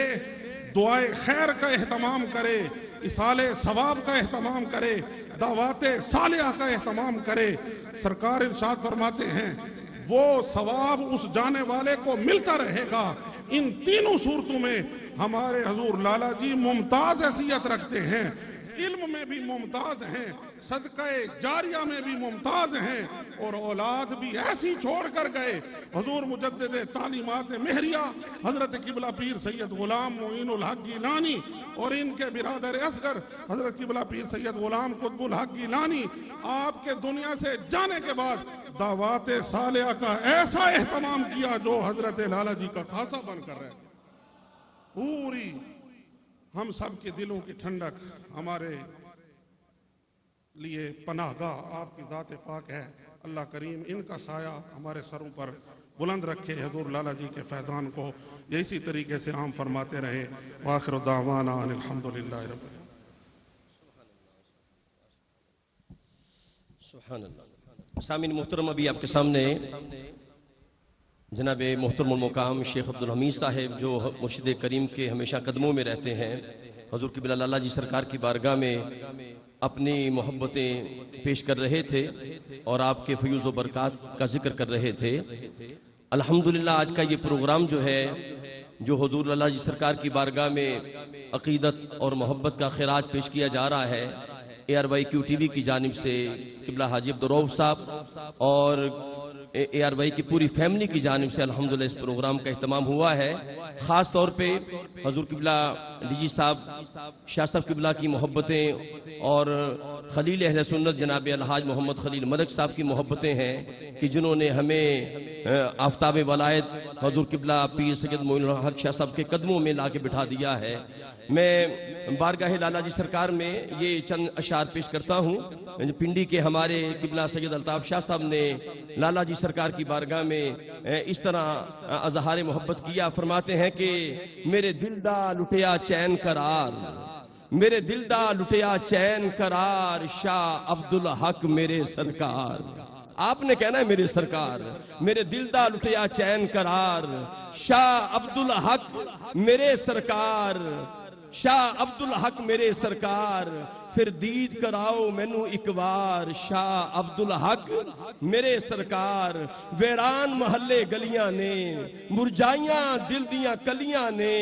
دعائے خیر کا اہتمام کرے، اصال ثواب کا اہتمام کرے، دعوات صالحہ کا اہتمام کرے۔ سرکار ارشاد فرماتے ہیں وہ ثواب اس جانے والے کو ملتا رہے گا۔ ان تینوں صورتوں میں ہمارے حضور لالا جی ممتاز حیثیت رکھتے ہیں، علم میں بھی ممتاز ہیں، صدقہ جاریہ میں بھی ممتاز ہیں، اور اولاد بھی ایسی چھوڑ کر گئے۔ حضور مجدد تعلیمات مہریہ حضرت قبلہ پیر سید غلام معین الحق گیلانی اور ان کے برادر اصغر حضرت قبلہ پیر سید غلام قطب الحق گیلانی، آپ کے دنیا سے جانے کے بعد دعوات صالحہ کا ایسا اہتمام کیا جو حضرت لالا جی کا خاصہ بن کر رہے۔ پوری ہم سب کے دلوں کی ٹھنڈک، ہمارے لیے پناہ گاہ آپ کی ذات پاک ہے۔ اللہ کریم ان کا سایہ ہمارے سروں پر بلند رکھے، حضور لالا جی کے فیضان کو اسی طریقے سے عام فرماتے رہے۔ وآخر دعوانا ان الحمدللہ رب العالمین۔ سبحان اللہ۔ سامعین محترم، ابھی آپ کے سامنے جناب محترم المقام شیخ عبدالحمید صاحب جو مرشد کریم کے ہمیشہ قدموں میں رہتے ہیں، حضور قبلہ لالا جی سرکار کی بارگاہ میں اپنی محبتیں پیش کر رہے تھے اور آپ کے فیوز و برکات کا ذکر کر رہے تھے۔ الحمدللہ آج کا یہ پروگرام جو ہے، جو حضور لالا جی سرکار کی بارگاہ میں عقیدت اور محبت کا خراج پیش کیا جا رہا ہے، ARYQ TV کی جانب سے قبلہ حاجی عبدالرؤف صاحب اور ARY کی پوری فیملی کی جانب سے الحمدللہ اس پروگرام کا اہتمام ہوا ہے۔ خاص طور پہ حضور قبلہ ڈیجی صاحب شاہ صاحب قبلہ کی محبتیں اور خلیل اہل سنت جناب الحاج محمد خلیل ملک صاحب کی محبتیں ہیں کہ جنہوں نے ہمیں آفتاب ولایت حضور قبلہ پیر سید معین الحق شاہ صاحب کے قدموں میں لا کے بٹھا دیا ہے۔ میں بارگاہ لالا جی سرکار میں یہ چند اشعار پیش کرتا ہوں۔ پنڈی کے ہمارے قبلہ سید الطاف شاہ صاحب نے لالا جی سرکار کی بارگاہ میں اس طرح اظہار محبت کیا۔ فرماتے ہیں کہ میرے دل دا لٹیا چین قرار، میرے دل دا لٹیا چین قرار، شاہ عبدالحق میرے سرکار، آپ نے کہنا ہے میرے سرکار، میرے دل دا لٹیا چین قرار، شاہ عبدالحق میرے سرکار، شاہ عبدالحق میرے سرکار، پھر دید کراؤ مینو ایک وار، شاہ عبدالحق میرے سرکار۔ ویران محلے گلیاں نے، مرجائیاں دل دیاں کلیاں نے،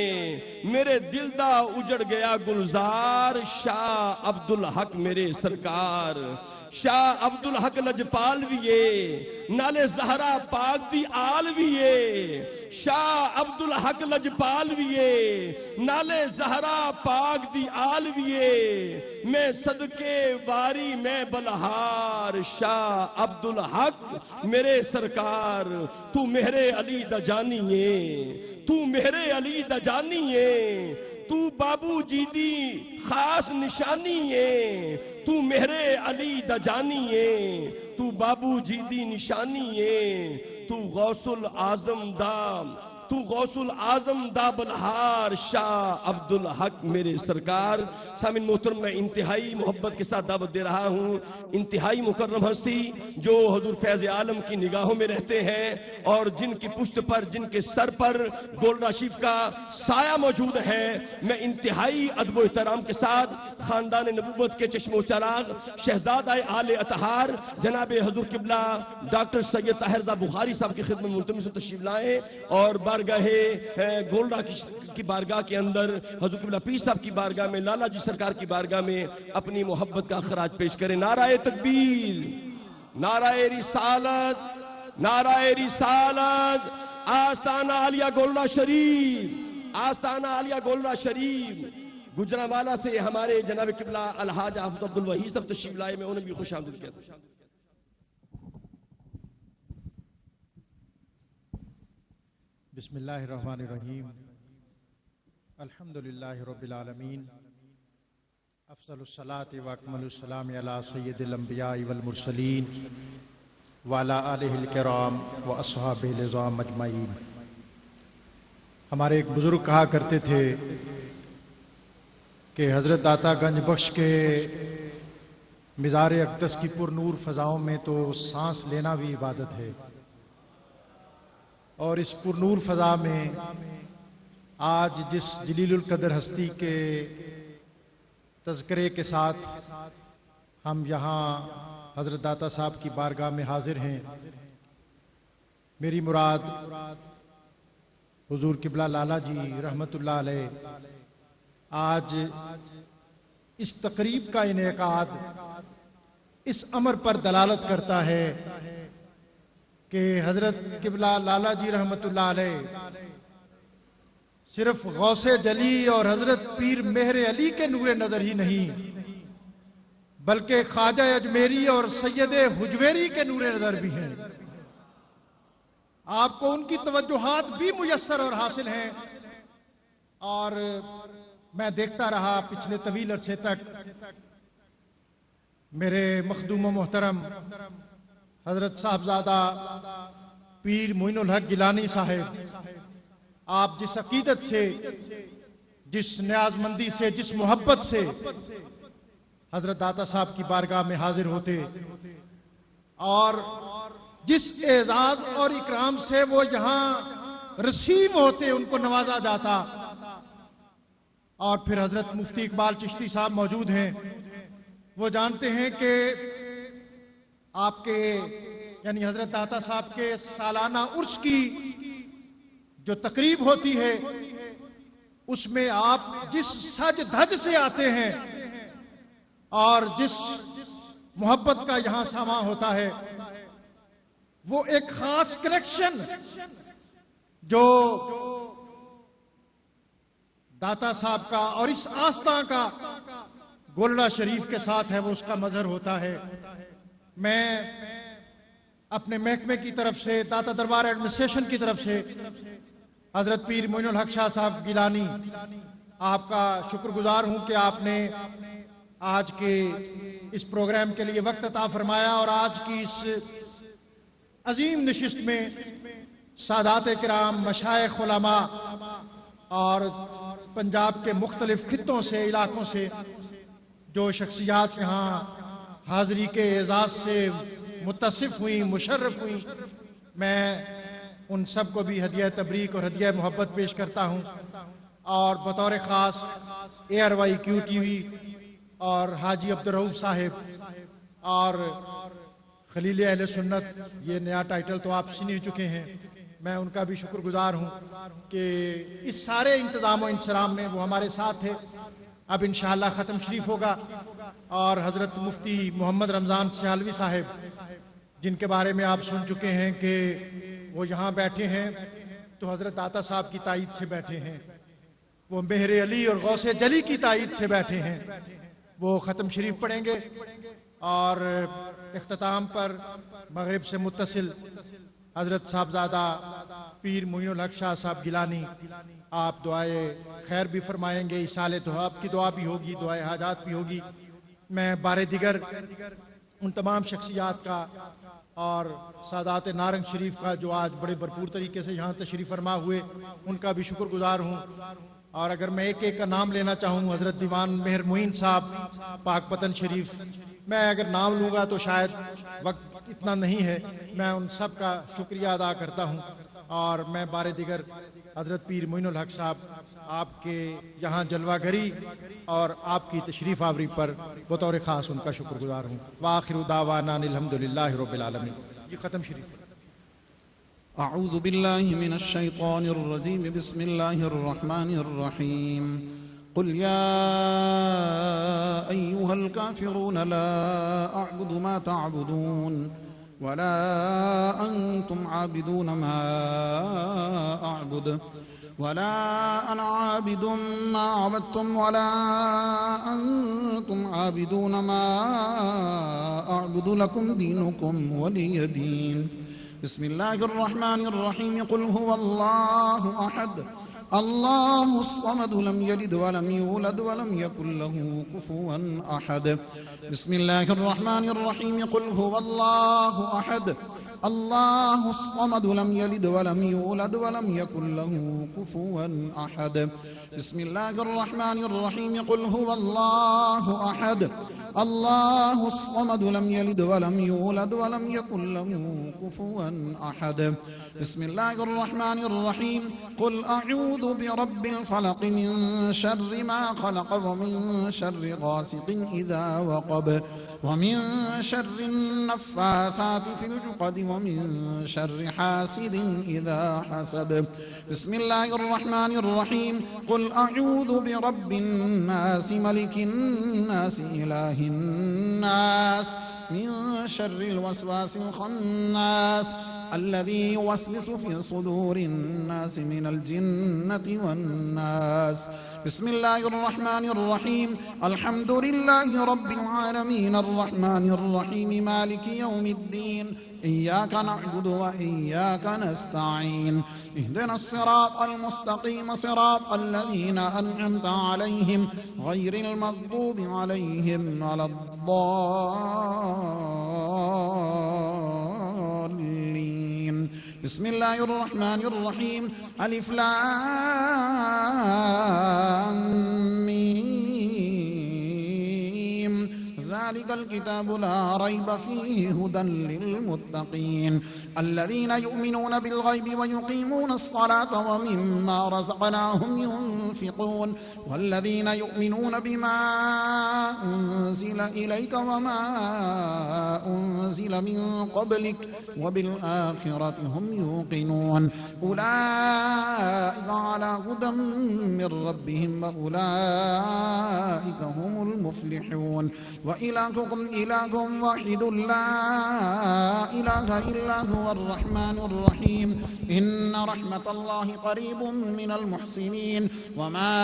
میرے دل دا اجڑ گیا گلزار، شاہ عبدالحق میرے سرکار۔ شاہ عبدالحق لجپال ویے، نالے زہرا پاک دی آل ویے، شاہ عبدالحق لجپال ویے، نالے زہرا پاک دی آل ویے، میں صدقے واری میں بلہار، شاہ عبدالحق میرے سرکار۔ تو میرے علی دا جانیے، تو میرے علی دا جانیے، تو بابو جی دی خاص نشانی ہے، تو میرے علی دا جانی ہے، تو بابو جی دی نشانی ہے، تو غوث العظم دا، تو غوث العظم دا بلہار، شاہ عبدالحق میرے سرکار۔ سامعین محترم، میں انتہائی محبت کے ساتھ دعوت دے رہا ہوں انتہائی مکرم ہستی جو حضور فیض عالم کی نگاہوں میں رہتے ہیں اور جن کی پشت پر، جن کے سر پر گولڈا شریف کا سایہ موجود ہے، میں انتہائی ادب و احترام کے ساتھ خاندان نبوت کے چشم و چراغ شہزادہ آل اطہار جناب حضور قبلہ ڈاکٹر سید طاہر رضا بخاری صاحب کی خدمت ملتمس سے تشریف لائیں اور بارگاہ گولڈا کی بارگاہ کے اندر حضور قبلہ پیر صاحب کی بارگاہ میں، لالا جی سرکار کی بارگاہ میں اپنی محبت کا خراج پیش کریں۔ نعرہ تکبیر، نعرہ رسالت، نعرہ رسالت، آستانہ عالیہ گولڈا شریف، آستانہ عالیہ گولڈا شریف۔ گجرانوالہ سے ہمارے جناب قبلہ الحاج حافظ عبدالوحید صاحب تشریف لائے، میں انہیں بھی خوش آمدید کہتا ہوں۔ بسم اللہ الرحمن الرحیم، الحمدللہ رب العالمین، افضل الصلاۃ و اکمل السلام علی سید الانبیاء والمرسلین وعلی آلہ الکرام و اصحابہ العظام اجمعین۔ ہمارے ایک بزرگ کہا کرتے تھے کہ حضرت داتا گنج بخش کے مزار اقدس کی پر نور فضاؤں میں تو سانس لینا بھی عبادت ہے، اور اس پر نور فضا میں آج جس جلیل القدر ہستی کے تذکرے کے ساتھ ہم یہاں حضرت داتا صاحب کی بارگاہ میں حاضر ہیں، میری مراد حضور قبلہ لالا جی رحمت اللہ علیہ آج اس تقریب کا انعقاد اس امر پر دلالت کرتا ہے کہ حضرت قبلہ لالا جی رحمت اللہ علیہ صرف غوث جلی اور حضرت پیر مہر علی کے نور نظر ہی نہیں بلکہ خواجہ اجمیری اور سید حجویری کے نور نظر بھی ہیں۔ آپ کو ان کی توجہات بھی میسر اور حاصل ہیں، اور میں دیکھتا رہا پچھلے طویل عرصے تک میرے مخدوم و محترم حضرت صاحبزادہ پیر معین الحق گیلانی صاحب، آپ جس عقیدت سے، جس نیاز مندی سے، جس محبت سے حضرت داتا صاحب کی بارگاہ میں حاضر ہوتے اور جس اعزاز اور اکرام سے وہ یہاں رسیو ہوتے، ان کو نوازا جاتا، اور پھر حضرت مفتی اقبال چشتی صاحب موجود ہیں، وہ جانتے ہیں کہ آپ کے یعنی حضرت داتا صاحب کے سالانہ عرس کی جو تقریب ہوتی ہے اس میں آپ جس سج دھج سے آتے ہیں اور جس محبت کا یہاں ساما ہوتا ہے، وہ ایک خاص کنیکشن جو داتا صاحب کا اور اس آستان کا گولڈا شریف کے ساتھ ہے، وہ اس کا مظہر ہوتا ہے۔ میں اپنے محکمے کی طرف سے، داتا دربار ایڈمنسٹریشن کی طرف سے حضرت پیر معین الحق شاہ صاحب گیلانی، آپ کا شکر گزار ہوں کہ آپ نے آج کے اس پروگرام کے لیے وقت عطا فرمایا، اور آج کی اس عظیم نشست میں سادات کرام، مشائخ، علماء اور پنجاب کے مختلف خطوں سے، علاقوں سے جو شخصیات یہاں حاضری کے اعزاز سے متصف ہوئیں، مشرف ہوئیں، میں ان سب کو بھی ہدیہ تبریک اور ہدیہ محبت پیش کرتا ہوں، اور بطور خاص ARYQ TV اور حاجی عبدالرؤف صاحب اور خلیل اہل سنت، یہ نیا ٹائٹل تو آپ سن ہی چکے ہیں، میں ان کا بھی شکر گزار ہوں کہ اس سارے انتظام و انصرام میں وہ ہمارے ساتھ تھے۔ اب انشاءاللہ ختم شریف ہوگا، اور حضرت مفتی محمد رمضان سیالوی صاحب جن کے بارے میں آپ سن چکے ہیں کہ وہ یہاں بیٹھے ہیں تو حضرت عطا صاحب کی تائید سے بیٹھے ہیں، وہ مہر علی اور غوث جلی کی تائید سے بیٹھے ہیں، وہ ختم شریف پڑھیں گے، اور اختتام پر مغرب سے متصل حضرت صاحبزادہ پیر معین الحق شاہ صاحب گیلانی آپ دعائے خیر بھی فرمائیں گے، ایصال دعا کی دعا بھی ہوگی، دعائے حاجات بھی ہوگی۔ میں بار دیگر ان تمام شخصیات کا اور سادات نارنگ شریف کا جو آج بڑے بھرپور طریقے سے یہاں تشریف فرما ہوئے، ان کا بھی شکر گزار ہوں۔ اور اگر میں ایک ایک کا نام لینا چاہوں، حضرت دیوان مہر معین صاحب پاک پتن شریف، میں اگر نام لوں گا تو شاید وقت اتنا نہیں ہے، میں ان سب کا شکریہ ادا کرتا ہوں، اور میں بار دیگر حضرت پیر معین الحق صاحب آپ کے یہاں جلوہ گری اور آپ کی تشریف آوری پر بطور خاص ان کا شکر گزار ہوں۔ وآخر دعوانا الحمدللہ رب العالمین۔ یہ ختم شریف۔ أعوذ بالله من الشيطان الرجيم بسم الله الرحمن الرحيم قل يا أيها الكافرون لا أعبد ما تعبدون ولا أنتم عابدون ما أعبد ولا أنا عابد ما عبدتم ولا أنتم عابدون ما أعبد لكم دينكم ولي دين بسم الله الرحمن الرحيم قل هو الله أحد الله الصمد لم يلد ولم يولد ولم يكن له كفوا أحد بسم الله الرحمن الرحيم قل هو الله أحد الله الصمد لم يلد ولم يولد ولم يكن له كفوا أحد بسم الله الرحمن الرحيم قل هو الله أحد الله الصمد لم يلد ولم يولد ولم يكن له كفوا أحد بسم الله الرحمن الرحيم قل أعوذ برب الفلق من شر ما خلق ومن شر غاسق إذا وقب ومن شر النفاثات في العقد ومن شر حاسد إذا حسد بسم الله الرحمن الرحيم قل أعوذ برب الناس ملك الناس إله الناس من شر الوسواس الخناس الذي يوسوس في صدور الناس من الجنة والناس بسم الله الرحمن الرحيم الحمد لله رب العالمين الرحمن الرحيم مالك يوم الدين إياك نعبد وإياك نستعين اهدنا الصراط المستقيم صراط الذين أنعمت عليهم غير المغضوب عليهم ولا الضالين بسم الله الرحمن الرحيم ألف لام ميم ذلك الكتاب لا ريب فيه هدى للمتقين الذين يؤمنون بالغيب ويقيمون الصلاة ومما رزقناهم ينفقون والذين يؤمنون بما أنزل إليك وما أنزل من قبلك وبالآخرة هم يوقنون أولئك على هدى من ربهم وأولئك هم المفلحون وإلهكم إله واحد لا إله إلا هو الرحمن الرحيم إن رحمة الله قريب من المحسنين وما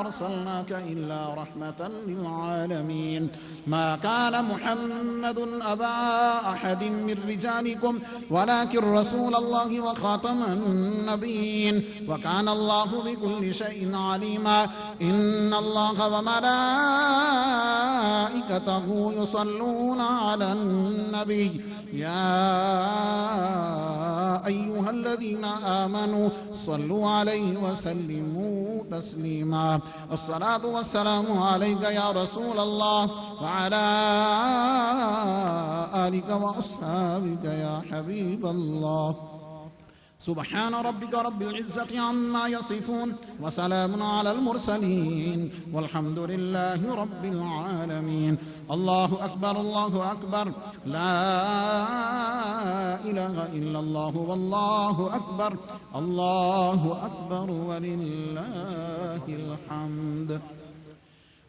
أرسلناك إلا رحمة للعالمين ما كان محمد أبا أحد من رجالكم ولكن رسول الله وخاتم النبيين وكان الله بكل شيء عليما إن الله وملائكته يصلون على النبي يا أيها الذين آمنوا صلوا عليه وسلموا تسليما الصلاة والسلام عليك يا رسول الله وعلى آلك وأصحابك يا حبيب الله. سبحان ربك رب العزة عما يصفون وسلام على المرسلين والحمد لله رب العالمين. الله أكبر الله أكبر، لا إله إلا الله والله أكبر، الله أكبر ولله الحمد.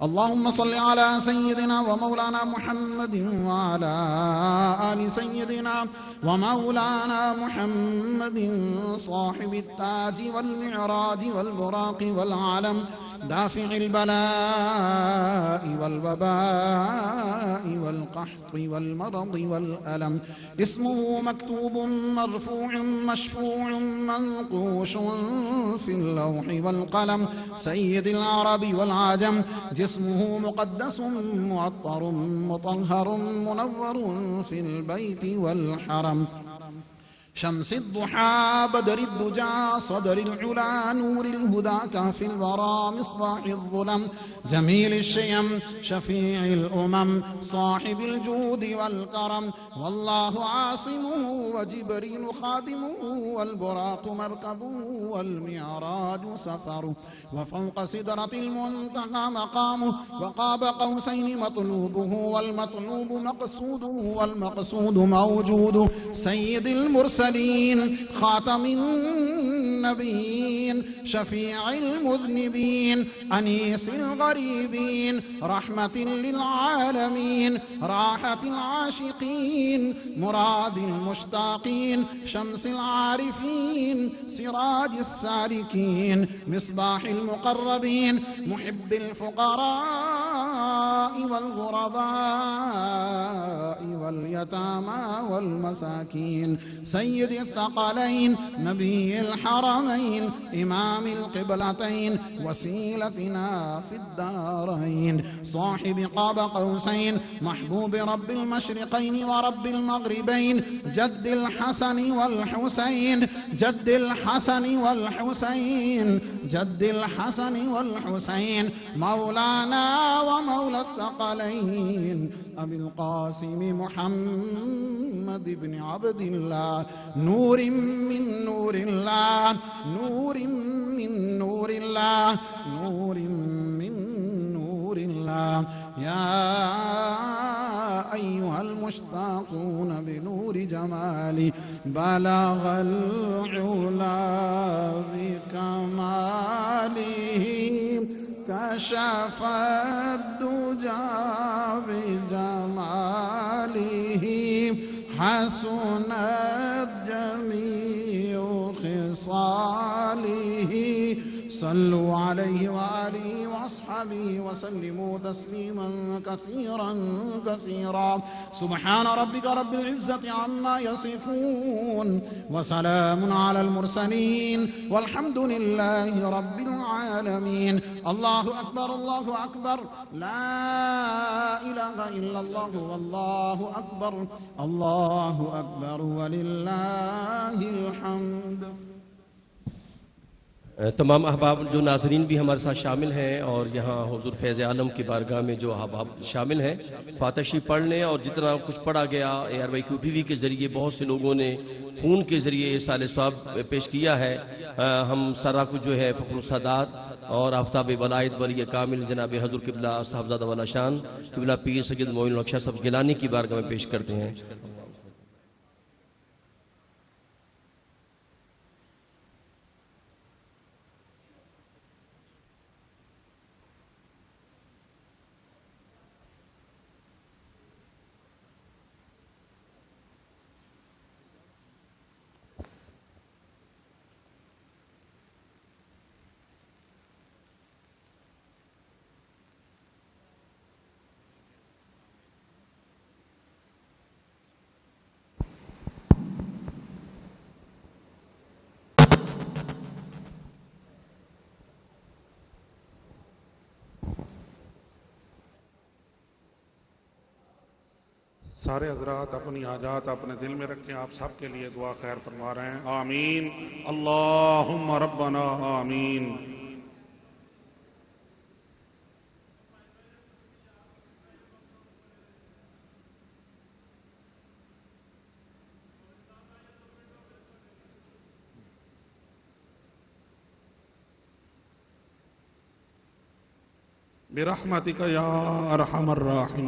اللهم صل على سيدنا ومولانا محمد وعلى آل سيدنا ومولانا محمد صاحب التاج والمعراج والبراق والعلم، دافع البلاء والوباء والقحط والمرض والألم. اسمه مكتوب مرفوع مشفوع منقوش في اللوح والقلم، سيد العرب والعجم. جسمه مقدس معطر مطهر منور في البيت والحرم. شمس الضحى بدر الدجى صدر العلا نور الهدى كهف الورى مصباح الظلم، جميل الشيم شفيع الأمم صاحب الجود والكرم. والله عاصمه وجبريل خادمه والبراق مركبه والمعراج سفره، وفوق سدرة المنتهى مقامه وقاب قوسين مطلوبه والمطلوب مقصوده والمقصود موجوده. سيد المرسلين خاتم النبيين شفيع المذنبين أنيس الغريبين رحمة للعالمين راحة العاشقين مراد المشتاقين شمس العارفين سراج السالكين مصباح المقربين محب الفقراء والغرباء واليتامى والمساكين. سيد الثقلين نبي الحرمين إمام القبلتين وسيلتنا في الدارين. صاحب قاب قوسين محبوب رب المشرقين ورب المغربين. جد الحسن والحسين جد الحسن والحسين جد الحسن والحسين مولانا ومولى الثقلين أبي القاسم محمد بن عبد الله. نور من نور الله نور من نور الله نور من نور الله. يا أيها المشتاقون بنور جمالي بلغ العلا بكماله كشف الدجى بجماله حسنت جميع خصاله. صلوا عليه وآله وأصحابه وسلموا تسليما كثيرا كثيرا. سبحان ربك رب العزة عما يصفون وسلام على المرسلين والحمد لله رب العالمين. الله أكبر الله أكبر، لا إله إلا الله والله أكبر، الله أكبر ولله الحمد. تمام احباب جو ناظرین بھی ہمارے ساتھ شامل ہیں اور یہاں حضور فیض عالم کی بارگاہ میں جو احباب شامل ہیں فاتحی پڑھ لیں. اور جتنا کچھ پڑھا گیا ARYQTV کے ذریعے بہت سے لوگوں نے فون کے ذریعے سال ثواب پیش کیا ہے. ہم سارا کچھ جو ہے فخر السادات اور آفتاب ولایت ولی کامل جناب حضور قبلہ صاحبزادہ والا شان قبلہ پیر سید معین الحق شاہ صاحب گیلانی کی بارگاہ میں پیش کرتے ہیں. سارے حضرات اپنی حاجات اپنے دل میں رکھیں. آپ سب کے لیے دعا خیر فرما رہے ہیں. آمین اللہم ربنا آمین. برحمتک یا ارحم الراحمین.